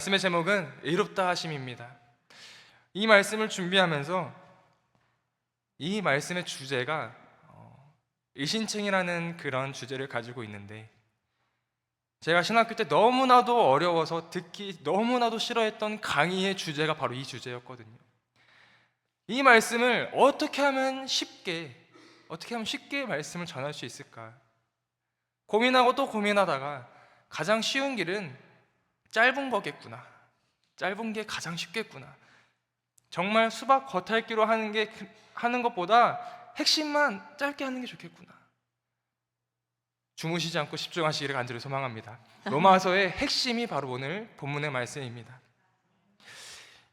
말씀의 제목은 의롭다 하심입니다. 이 말씀을 준비하면서 이 말씀의 주제가 의신칭이라는 그런 주제를 가지고 있는데, 제가 신학교 때 너무나도 어려워서 듣기 너무나도 싫어했던 강의의 주제가 바로 이 주제였거든요. 이 말씀을 어떻게 하면 쉽게 말씀을 전할 수 있을까 고민하고 또 고민하다가 가장 쉬운 길은 짧은 거겠구나, 짧은 게 가장 쉽겠구나, 정말 수박 겉핥기로 하는 것보다 핵심만 짧게 하는 게 좋겠구나, 주무시지 않고 집중하시기를 간절히 소망합니다. 로마서의 핵심이 바로 오늘 본문의 말씀입니다.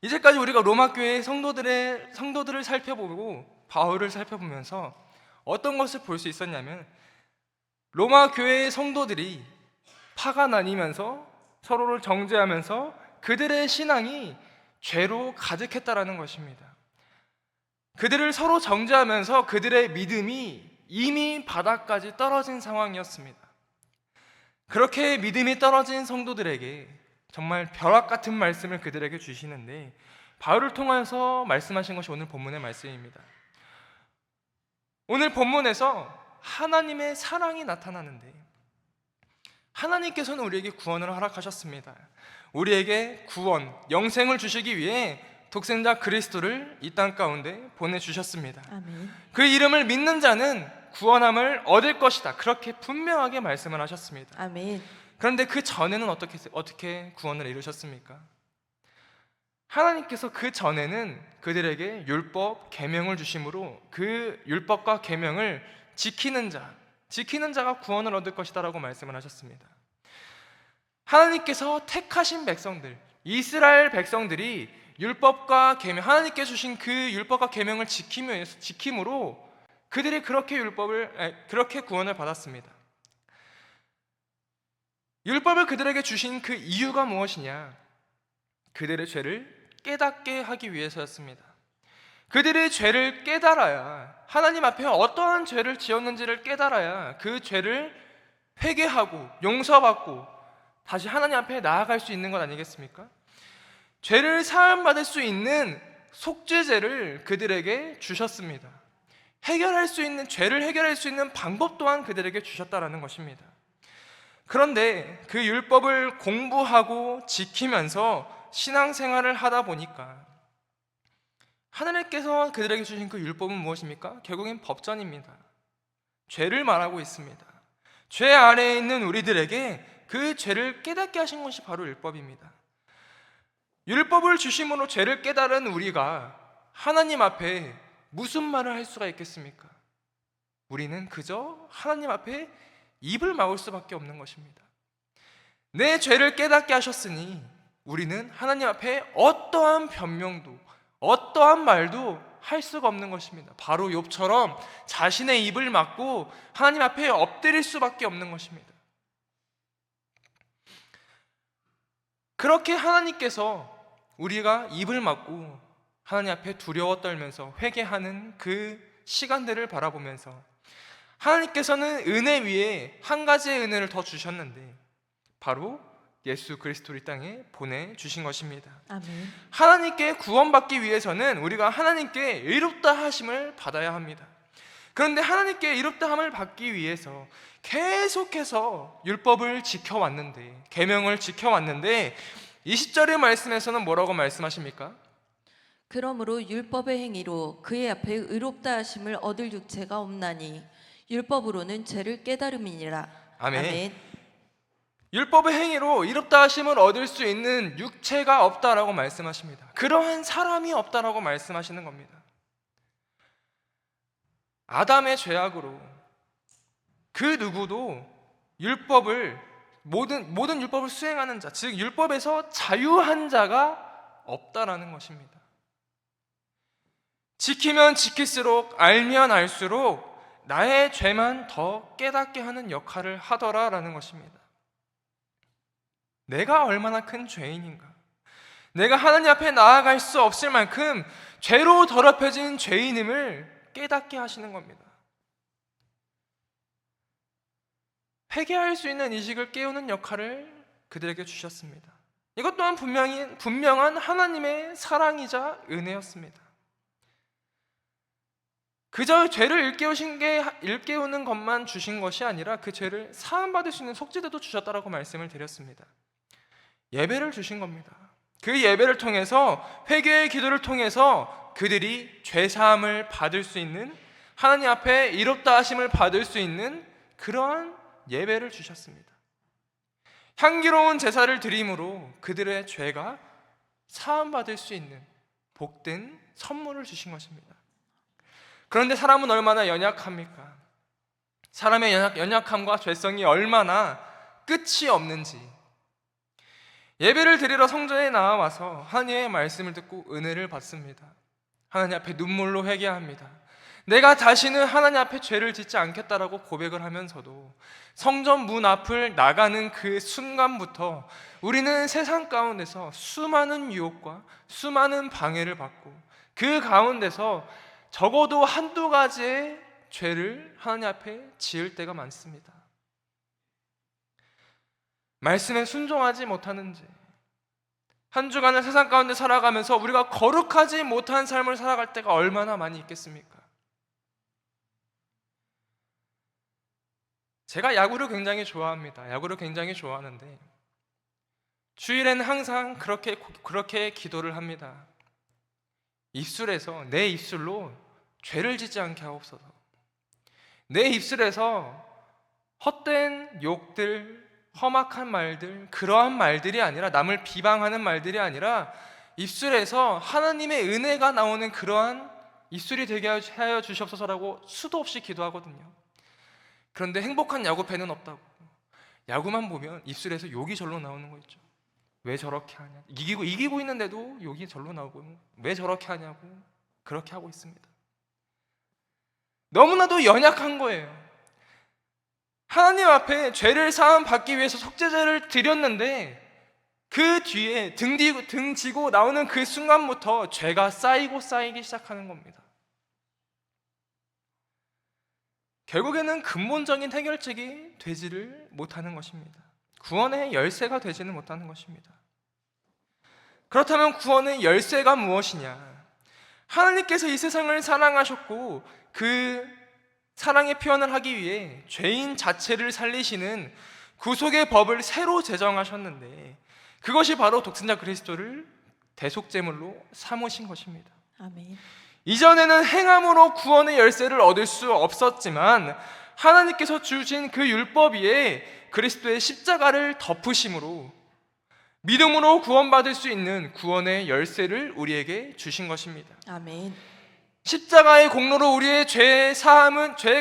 이제까지 우리가 로마 교회의 성도들을 살펴보고 바울을 살펴보면서 어떤 것을 볼 수 있었냐면, 로마 교회의 성도들이 파가 나뉘면서 서로를 정죄하면서 그들의 신앙이 죄로 가득했다라는 것입니다. 그들을 서로 정죄하면서 그들의 믿음이 이미 바닥까지 떨어진 상황이었습니다. 그렇게 믿음이 떨어진 성도들에게 정말 벼락 같은 말씀을 그들에게 주시는데, 바울을 통해서 말씀하신 것이 오늘 본문의 말씀입니다. 오늘 본문에서 하나님의 사랑이 나타나는데, 하나님께서는 우리에게 구원을 허락하셨습니다. 우리에게 구원, 영생을 주시기 위해 독생자 그리스도를 이 땅 가운데 보내주셨습니다. 아멘. 그 이름을 믿는 자는 구원함을 얻을 것이다, 그렇게 분명하게 말씀을 하셨습니다. 아멘. 그런데 그 전에는 어떻게 구원을 이루셨습니까? 하나님께서 그 전에는 그들에게 율법, 계명을 주심으로 그 율법과 계명을 지키는 자가 구원을 얻을 것이다 라고 말씀을 하셨습니다. 하나님께서 택하신 백성들, 이스라엘 백성들이 율법과 계명, 하나님께서 주신 그 율법과 계명을 지킴으로 그들이 그렇게 구원을 받았습니다. 율법을 그들에게 주신 그 이유가 무엇이냐? 그들의 죄를 깨닫게 하기 위해서였습니다. 그들의 죄를 깨달아야, 하나님 앞에 어떠한 죄를 지었는지를 깨달아야 그 죄를 회개하고 용서받고 다시 하나님 앞에 나아갈 수 있는 것 아니겠습니까? 죄를 사함받을 수 있는 속죄제를 그들에게 주셨습니다. 죄를 해결할 수 있는 방법 또한 그들에게 주셨다라는 것입니다. 그런데 그 율법을 공부하고 지키면서 신앙생활을 하다 보니까 하나님께서 그들에게 주신 그 율법은 무엇입니까? 결국엔 법전입니다. 죄를 말하고 있습니다. 죄 아래에 있는 우리들에게 그 죄를 깨닫게 하신 것이 바로 율법입니다. 율법을 주심으로 죄를 깨달은 우리가 하나님 앞에 무슨 말을 할 수가 있겠습니까? 우리는 그저 하나님 앞에 입을 막을 수밖에 없는 것입니다. 내 죄를 깨닫게 하셨으니 우리는 하나님 앞에 어떠한 변명도, 어떠한 말도 할 수가 없는 것입니다. 바로 욥처럼 자신의 입을 막고 하나님 앞에 엎드릴 수밖에 없는 것입니다. 그렇게 하나님께서 우리가 입을 막고 하나님 앞에 두려워 떨면서 회개하는 그 시간들을 바라보면서 하나님께서는 은혜 위에 한 가지의 은혜를 더 주셨는데, 바로 예수 그리스도를 이 땅에 보내주신 것입니다. 아멘. 하나님께 구원받기 위해서는 우리가 하나님께 의롭다 하심을 받아야 합니다. 그런데 하나님께 의롭다 함을 받기 위해서 계속해서 율법을 지켜왔는데, 계명을 지켜왔는데 20절의 말씀에서는 뭐라고 말씀하십니까? 그러므로 율법의 행위로 그의 앞에 의롭다 하심을 얻을 육체가 없나니 율법으로는 죄를 깨달음이니라. 아멘. 율법의 행위로 의롭다 하심을 얻을 수 있는 육체가 없다라고 말씀하십니다. 그러한 사람이 없다라고 말씀하시는 겁니다. 아담의 죄악으로 그 누구도 모든 율법을 수행하는 자, 즉 율법에서 자유한 자가 없다라는 것입니다. 지키면 지킬수록, 알면 알수록 나의 죄만 더 깨닫게 하는 역할을 하더라라는 것입니다. 내가 얼마나 큰 죄인인가, 내가 하나님 앞에 나아갈 수 없을 만큼 죄로 더럽혀진 죄인임을 깨닫게 하시는 겁니다. 회개할 수 있는 의식을 깨우는 역할을 그들에게 주셨습니다. 이것 또한 분명한 하나님의 사랑이자 은혜였습니다. 그저 죄를 일깨우는 것만 주신 것이 아니라 그 죄를 사함받을 수 있는 속죄제도 주셨다라고 말씀을 드렸습니다. 예배를 주신 겁니다. 그 예배를 통해서, 회개의 기도를 통해서 그들이 죄사함을 받을 수 있는, 하나님 앞에 의롭다 하심을 받을 수 있는 그러한 예배를 주셨습니다. 향기로운 제사를 드림으로 그들의 죄가 사함받을 수 있는 복된 선물을 주신 것입니다. 그런데 사람은 얼마나 연약합니까? 사람의 연약함과 죄성이 얼마나 끝이 없는지, 예배를 드리러 성전에 나와서 하나님의 말씀을 듣고 은혜를 받습니다. 하나님 앞에 눈물로 회개합니다. 내가 다시는 하나님 앞에 죄를 짓지 않겠다라고 고백을 하면서도 성전 문 앞을 나가는 그 순간부터 우리는 세상 가운데서 수많은 유혹과 수많은 방해를 받고, 그 가운데서 적어도 한두 가지의 죄를 하나님 앞에 지을 때가 많습니다. 말씀에 순종하지 못하는 죄, 한 주간을 세상 가운데 살아가면서 우리가 거룩하지 못한 삶을 살아갈 때가 얼마나 많이 있겠습니까? 제가 야구를 굉장히 좋아합니다. 야구를 굉장히 좋아하는데 주일에는 항상 그렇게 기도를 합니다. 입술에서, 내 입술로 죄를 짓지 않게 하옵소서. 내 입술에서 헛된 욕들, 험악한 말들, 그러한 말들이 아니라, 남을 비방하는 말들이 아니라 입술에서 하나님의 은혜가 나오는 그러한 입술이 되게 하여 주시옵소서라고 수도 없이 기도하거든요. 그런데 행복한 야구팬은 없다고. 야구만 보면 입술에서 욕이 절로 나오는 거 있죠. 왜 저렇게 하냐, 이기고 있는데도 욕이 절로 나오고, 왜 저렇게 하냐고 그렇게 하고 있습니다. 너무나도 연약한 거예요. 하나님 앞에 죄를 사함 받기 위해서 속죄제를 드렸는데 그 뒤에 등 지고 나오는 그 순간부터 죄가 쌓이기 시작하는 겁니다. 결국에는 근본적인 해결책이 되지를 못하는 것입니다. 구원의 열쇠가 되지는 못하는 것입니다. 그렇다면 구원의 열쇠가 무엇이냐? 하나님께서 이 세상을 사랑하셨고 그 사랑의 표현을 하기 위해 죄인 자체를 살리시는 구속의 법을 새로 제정하셨는데, 그것이 바로 독생자 그리스도를 대속제물로 삼으신 것입니다. 아멘. 이전에는 행함으로 구원의 열쇠를 얻을 수 없었지만 하나님께서 주신 그 율법 위에 그리스도의 십자가를 덮으심으로 믿음으로 구원받을 수 있는 구원의 열쇠를 우리에게 주신 것입니다. 아멘. 십자가의 공로로 우리의 죄의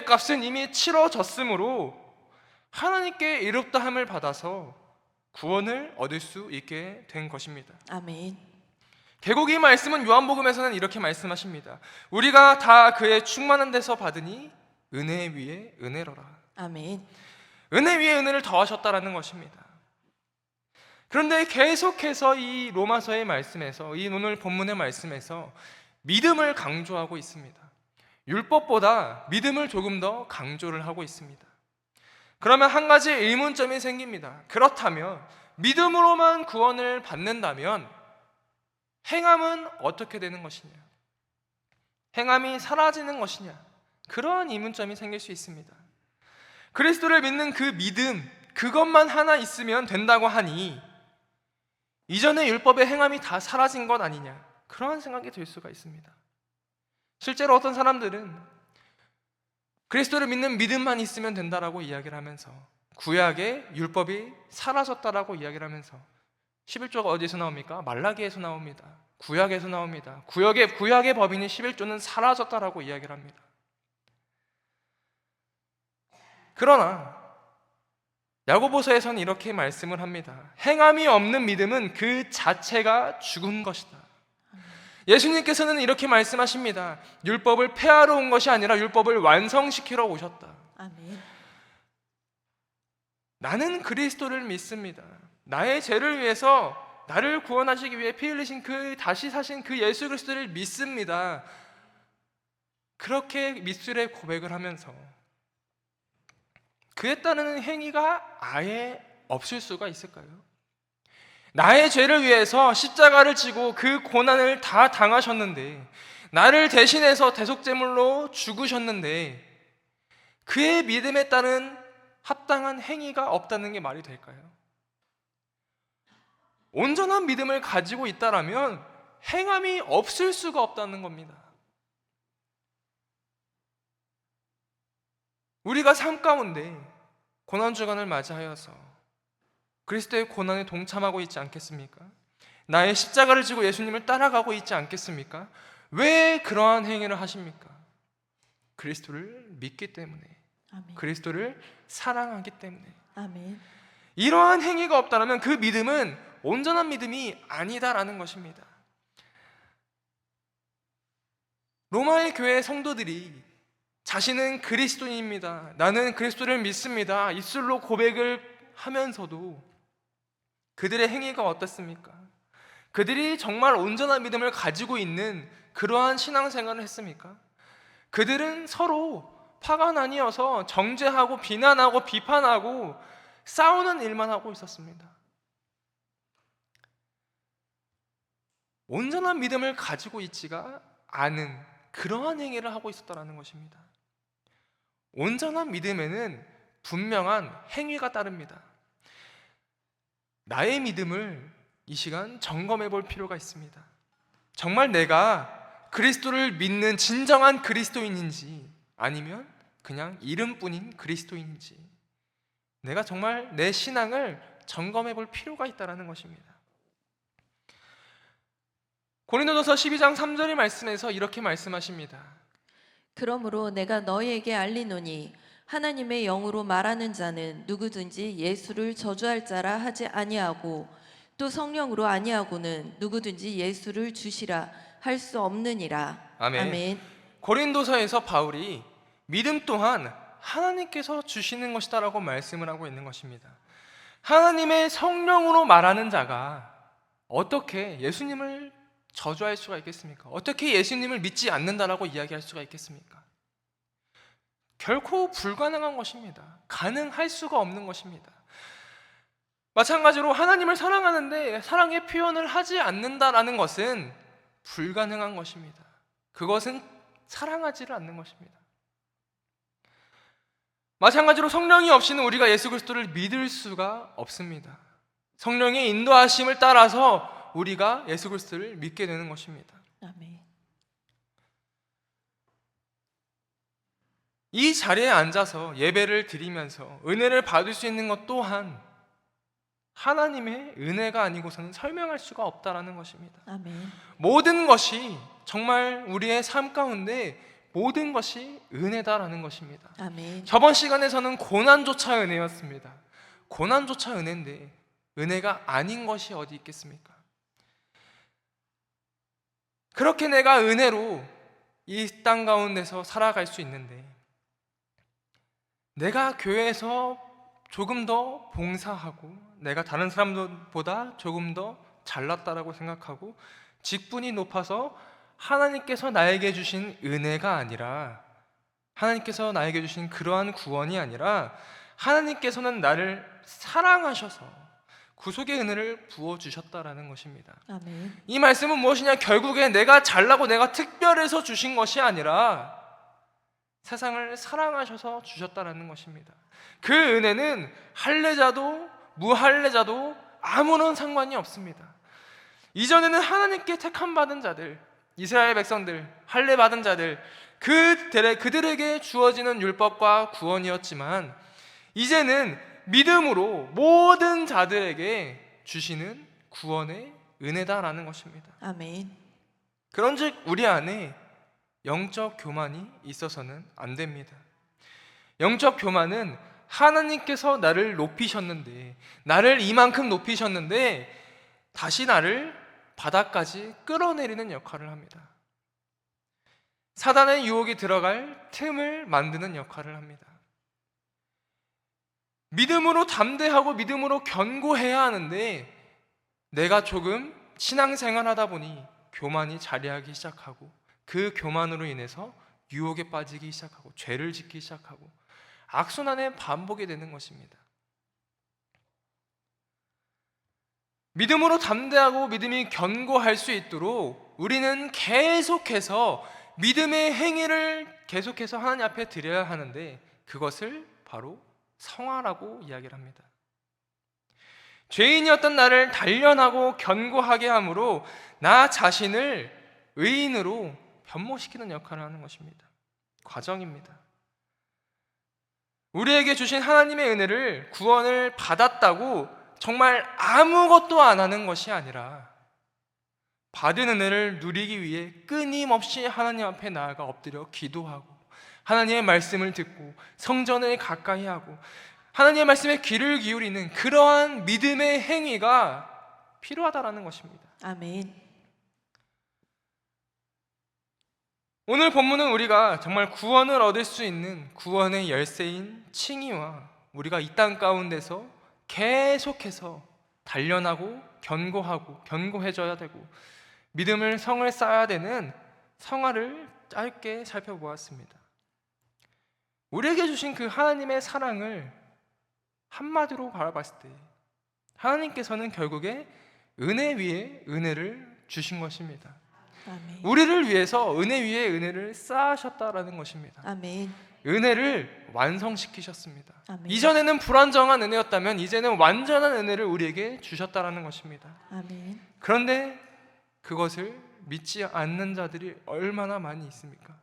값은 이미 치러졌으므로 하나님께 의롭다함을 받아서 구원을 얻을 수 있게 된 것입니다. 아멘. 결국 이 말씀은 요한복음에서는 이렇게 말씀하십니다. 우리가 다 그의 충만한 데서 받으니 은혜 위에 은혜로라. 아멘. 은혜 위에 은혜를 더하셨다라는 것입니다. 그런데 계속해서 이 로마서의 말씀에서, 이 오늘 본문의 말씀에서 믿음을 강조하고 있습니다. 율법보다 믿음을 조금 더 강조를 하고 있습니다. 그러면 한 가지 의문점이 생깁니다. 그렇다면 믿음으로만 구원을 받는다면 행함은 어떻게 되는 것이냐? 행함이 사라지는 것이냐? 그러한 의문점이 생길 수 있습니다. 그리스도를 믿는 그 믿음, 그것만 하나 있으면 된다고 하니 이전의 율법의 행함이 다 사라진 것 아니냐? 그러한 생각이 들 수가 있습니다. 실제로 어떤 사람들은 그리스도를 믿는 믿음만 있으면 된다라고 이야기를 하면서 구약의 율법이 사라졌다라고 이야기를 하면서, 11조가 어디서 나옵니까? 말라기에서 나옵니다. 구약에서 나옵니다. 구약의 법인인 11조는 사라졌다라고 이야기를 합니다. 그러나 야고보서에서는 이렇게 말씀을 합니다. 행함이 없는 믿음은 그 자체가 죽은 것이다. 예수님께서는 이렇게 말씀하십니다. 율법을 폐하러 온 것이 아니라 율법을 완성시키러 오셨다. 아멘. 나는 그리스도를 믿습니다. 나의 죄를 위해서 나를 구원하시기 위해 피 흘리신 다시 사신 그 예수 그리스도를 믿습니다. 그렇게 입술에 고백을 하면서 그에 따르는 행위가 아예 없을 수가 있을까요? 나의 죄를 위해서 십자가를 지고 그 고난을 다 당하셨는데, 나를 대신해서 대속제물로 죽으셨는데 그의 믿음에 따른 합당한 행위가 없다는 게 말이 될까요? 온전한 믿음을 가지고 있다라면 행함이 없을 수가 없다는 겁니다. 우리가 삶 가운데 고난주간을 맞이하여서 그리스도의 고난에 동참하고 있지 않겠습니까? 나의 십자가를 지고 예수님을 따라가고 있지 않겠습니까? 왜 그러한 행위를 하십니까? 그리스도를 믿기 때문에, 아멘. 그리스도를 사랑하기 때문에. 아멘. 이러한 행위가 없다면 그 믿음은 온전한 믿음이 아니다라는 것입니다. 로마의 교회 성도들이 자신은 그리스도인입니다, 나는 그리스도를 믿습니다, 입술로 고백을 하면서도 그들의 행위가 어떻습니까? 그들이 정말 온전한 믿음을 가지고 있는 그러한 신앙생활을 했습니까? 그들은 서로 파가 나뉘어서 정죄하고 비난하고 비판하고 싸우는 일만 하고 있었습니다. 온전한 믿음을 가지고 있지가 않은 그러한 행위를 하고 있었다는 것입니다. 온전한 믿음에는 분명한 행위가 따릅니다. 나의 믿음을 이 시간 점검해 볼 필요가 있습니다. 정말 내가 그리스도를 믿는 진정한 그리스도인인지, 아니면 그냥 이름뿐인 그리스도인인지, 내가 정말 내 신앙을 점검해 볼 필요가 있다는 것입니다. 고린도전서 12장 3절의 말씀에서 이렇게 말씀하십니다. 그러므로 내가 너희에게 알리노니 하나님의 영으로 말하는 자는 누구든지 예수를 저주할 자라 하지 아니하고 또 성령으로 아니하고는 누구든지 예수를 주시라 할 수 없느니라. 아멘. 아멘. 고린도서에서 바울이 믿음 또한 하나님께서 주시는 것이다라고 말씀을 하고 있는 것입니다. 하나님의 성령으로 말하는 자가 어떻게 예수님을 저주할 수가 있겠습니까? 어떻게 예수님을 믿지 않는다라고 이야기할 수가 있겠습니까? 결코 불가능한 것입니다. 가능할 수가 없는 것입니다. 마찬가지로 하나님을 사랑하는데 사랑의 표현을 하지 않는다라는 것은 불가능한 것입니다. 그것은 사랑하지를 않는 것입니다. 마찬가지로 성령이 없이는 우리가 예수 그리스도를 믿을 수가 없습니다. 성령의 인도하심을 따라서 우리가 예수 그리스도를 믿게 되는 것입니다. 아멘. 이 자리에 앉아서 예배를 드리면서 은혜를 받을 수 있는 것 또한 하나님의 은혜가 아니고서는 설명할 수가 없다라는 것입니다. 아멘. 모든 것이 정말 우리의 삶 가운데 모든 것이 은혜다라는 것입니다. 아멘. 저번 시간에서는 고난조차 은혜였습니다. 고난조차 은혜인데 은혜가 아닌 것이 어디 있겠습니까? 그렇게 내가 은혜로 이 땅 가운데서 살아갈 수 있는데, 내가 교회에서 조금 더 봉사하고 내가 다른 사람들보다 조금 더 잘났다라고 생각하고 직분이 높아서 하나님께서 나에게 주신 은혜가 아니라, 하나님께서 나에게 주신 그러한 구원이 아니라 하나님께서는 나를 사랑하셔서 구속의 은혜를 부어주셨다라는 것입니다. 아멘. 이 말씀은 무엇이냐? 결국에 내가 잘나고 내가 특별해서 주신 것이 아니라 세상을 사랑하셔서 주셨다라는 것입니다. 그 은혜는 할례자도 무할례자도 아무런 상관이 없습니다. 이전에는 하나님께 택함 받은 자들, 이스라엘 백성들, 할례 받은 자들, 그들에게 주어지는 율법과 구원이었지만, 이제는 믿음으로 모든 자들에게 주시는 구원의 은혜다라는 것입니다. 아멘. 그런즉 우리 안에 영적 교만이 있어서는 안 됩니다. 영적 교만은 하나님께서 나를 높이셨는데, 나를 이만큼 높이셨는데 다시 나를 바닥까지 끌어내리는 역할을 합니다. 사단의 유혹이 들어갈 틈을 만드는 역할을 합니다. 믿음으로 담대하고 믿음으로 견고해야 하는데, 내가 조금 신앙생활 하다 보니 교만이 자리하기 시작하고, 그 교만으로 인해서 유혹에 빠지기 시작하고 죄를 짓기 시작하고 악순환의 반복이 되는 것입니다. 믿음으로 담대하고 믿음이 견고할 수 있도록 우리는 계속해서 믿음의 행위를 계속해서 하나님 앞에 드려야 하는데, 그것을 바로 성화라고 이야기를 합니다. 죄인이었던 나를 단련하고 견고하게 함으로 나 자신을 의인으로 변모시키는 역할을 하는 것입니다. 과정입니다. 우리에게 주신 하나님의 은혜를, 구원을 받았다고 정말 아무것도 안 하는 것이 아니라 받은 은혜를 누리기 위해 끊임없이 하나님 앞에 나아가 엎드려 기도하고 하나님의 말씀을 듣고 성전을 가까이 하고 하나님의 말씀에 귀를 기울이는 그러한 믿음의 행위가 필요하다라는 것입니다. 아멘. 오늘 본문은 우리가 정말 구원을 얻을 수 있는 구원의 열쇠인 칭의와 우리가 이 땅 가운데서 계속해서 단련하고 견고해져야 되고 믿음을 성을 쌓아야 되는 성화를 짧게 살펴보았습니다. 우리에게 주신 그 하나님의 사랑을 한마디로 바라봤을 때 하나님께서는 결국에 은혜 위에 은혜를 주신 것입니다. 아멘. 우리를 위해서 은혜 위에 은혜를 쌓으셨다라는 것입니다. 아멘. 은혜를 완성시키셨습니다. 아멘. 이전에는 불완전한 은혜였다면 이제는 완전한 은혜를 우리에게 주셨다라는 것입니다. 아멘. 그런데 그것을 믿지 않는 자들이 얼마나 많이 있습니까?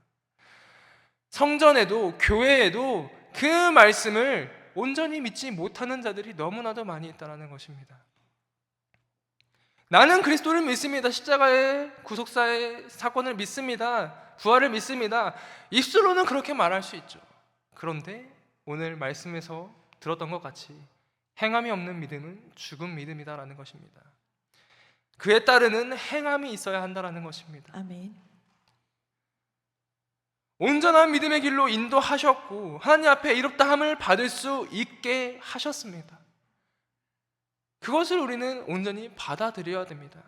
성전에도 교회에도 그 말씀을 온전히 믿지 못하는 자들이 너무나도 많이 있다는 것입니다. 나는 그리스도를 믿습니다. 십자가의 구속사의 사건을 믿습니다. 부활을 믿습니다. 입술로는 그렇게 말할 수 있죠. 그런데 오늘 말씀에서 들었던 것 같이 행함이 없는 믿음은 죽은 믿음이다라는 것입니다. 그에 따르는 행함이 있어야 한다라는 것입니다. 아멘. 온전한 믿음의 길로 인도하셨고 하나님 앞에 이롭다함을 받을 수 있게 하셨습니다. 그것을 우리는 온전히 받아들여야 됩니다.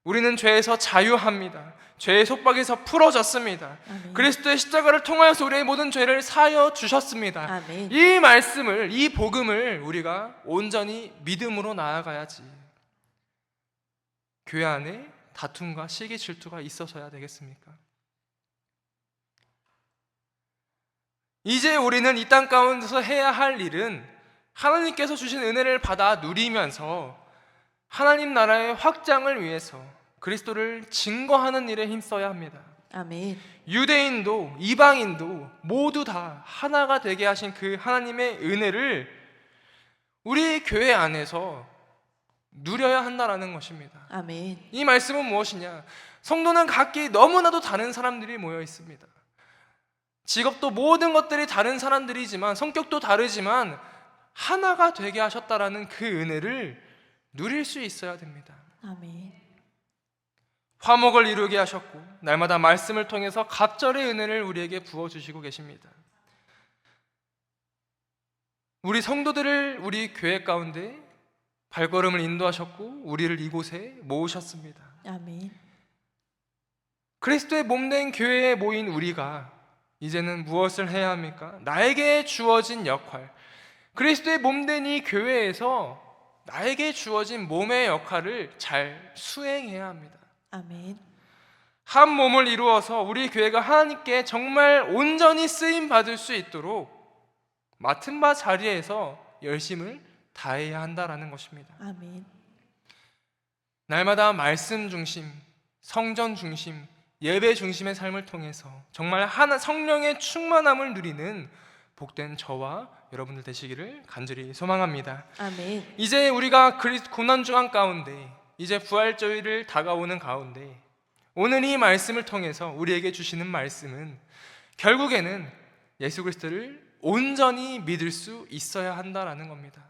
우리는 죄에서 자유합니다. 죄의 속박에서 풀어졌습니다. 아멘. 그리스도의 십자가를 통하여서 우리의 모든 죄를 사하여 주셨습니다. 아멘. 이 말씀을, 이 복음을 우리가 온전히 믿음으로 나아가야지 교회 안에 다툼과 시기 질투가 있어서야 되겠습니까? 이제 우리는 이 땅 가운데서 해야 할 일은 하나님께서 주신 은혜를 받아 누리면서 하나님 나라의 확장을 위해서 그리스도를 증거하는 일에 힘써야 합니다. 아멘. 유대인도 이방인도 모두 다 하나가 되게 하신 그 하나님의 은혜를 우리 교회 안에서 누려야 한다라는 것입니다. 아멘. 이 말씀은 무엇이냐? 성도는 각기 너무나도 다른 사람들이 모여 있습니다. 직업도 모든 것들이 다른 사람들이지만 성격도 다르지만 하나가 되게 하셨다라는 그 은혜를 누릴 수 있어야 됩니다. 아멘. 화목을 이루게 하셨고 날마다 말씀을 통해서 갑절의 은혜를 우리에게 부어주시고 계십니다. 우리 성도들을 우리 교회 가운데 발걸음을 인도하셨고 우리를 이곳에 모으셨습니다. 아멘. 그리스도의 몸된 교회에 모인 우리가 이제는 무엇을 해야 합니까? 나에게 주어진 역할, 그리스도의 몸된 이 교회에서 나에게 주어진 몸의 역할을 잘 수행해야 합니다. 아멘. 한 몸을 이루어서 우리 교회가 하나님께 정말 온전히 쓰임 받을 수 있도록 맡은 바 자리에서 열심을 다해야 한다라는 것입니다. 아멘. 날마다 말씀 중심, 성전 중심, 예배 중심의 삶을 통해서 정말 하나 성령의 충만함을 누리는 복된 저와 여러분들 되시기를 간절히 소망합니다. 아멘. 이제 우리가 고난 중한 가운데 이제 부활절을 다가오는 가운데 오늘 이 말씀을 통해서 우리에게 주시는 말씀은 결국에는 예수 그리스도를 온전히 믿을 수 있어야 한다라는 겁니다.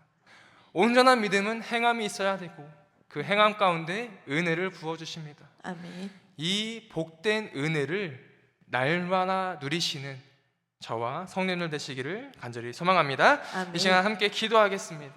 온전한 믿음은 행함이 있어야 되고 그 행함 가운데 은혜를 부어주십니다. 아멘. 이 복된 은혜를 날마다 누리시는 저와 성령들 되시기를 간절히 소망합니다. 아멘. 이 시간 함께 기도하겠습니다.